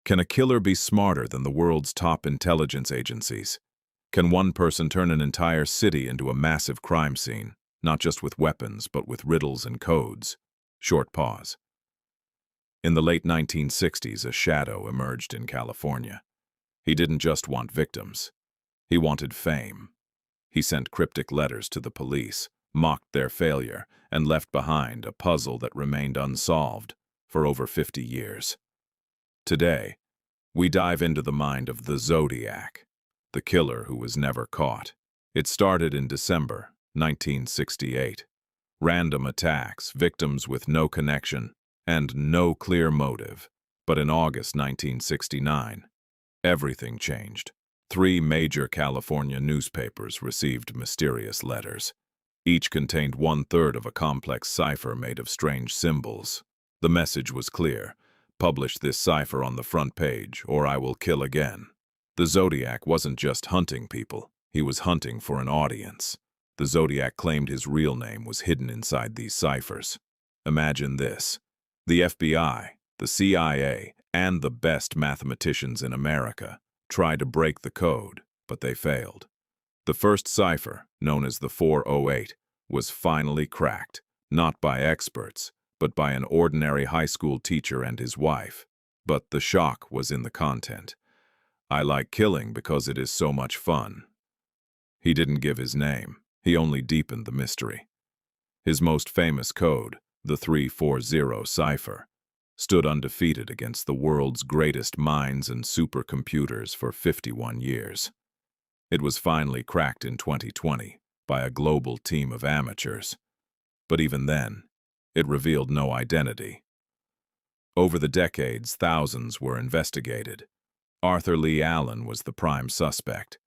Can a killer be smarter than the world's top intelligence agencies? Can one person turn an entire city into a massive crime scene, not just with weapons, but with riddles and codes? Short pause. In the late 1960s, a shadow emerged in California. He didn't just want victims. He wanted fame. He sent cryptic letters to the police, mocked their failure, and left behind a puzzle that remained unsolved for over 50 years. Today, we dive into the mind of the Zodiac, the killer who was never caught. It started in December 1968. Random attacks, victims with no connection, and no clear motive. But in August 1969, everything changed. 3 major California newspapers received mysterious letters. Each contained 1/3 of a complex cipher made of strange symbols. The message was clear: publish this cipher on the front page, or I will kill again. The Zodiac wasn't just hunting people, he was hunting for an audience. The Zodiac claimed his real name was hidden inside these ciphers. Imagine this: the FBI, the CIA, and the best mathematicians in America tried to break the code, but they failed. The first cipher, known as the 408, was finally cracked, not by experts, but by an ordinary high school teacher and his wife. But the shock was in the content. I like killing because it is so much fun. He didn't give his name, he only deepened the mystery. His most famous code, the 340 cipher, stood undefeated against the world's greatest minds and supercomputers for 51 years. It was finally cracked in 2020 by a global team of amateurs. But even then, it revealed no identity. Over the decades, thousands were investigated. Arthur Lee Allen was the prime suspect.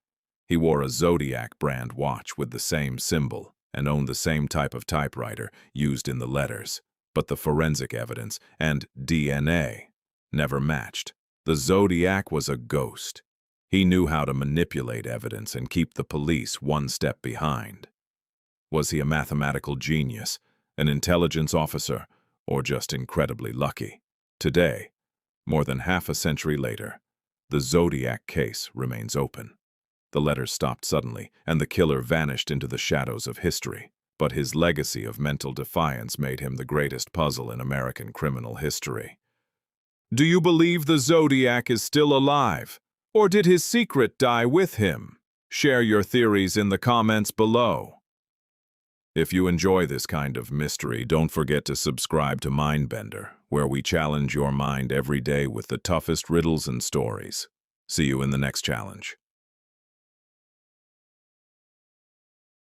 He wore a Zodiac brand watch with the same symbol and owned the same type of typewriter used in the letters. But the forensic evidence and DNA never matched. The Zodiac was a ghost. He knew how to manipulate evidence and keep the police one step behind. Was he a mathematical genius, an intelligence officer, or just incredibly lucky? Today, more than half a century later, the Zodiac case remains open. The letters stopped suddenly, and the killer vanished into the shadows of history. But his legacy of mental defiance made him the greatest puzzle in American criminal history. Do you believe the Zodiac is still alive? Or did his secret die with him? Share your theories in the comments below. If you enjoy this kind of mystery, don't forget to subscribe to MindBender, where we challenge your mind every day with the toughest riddles and stories. See you in the next challenge.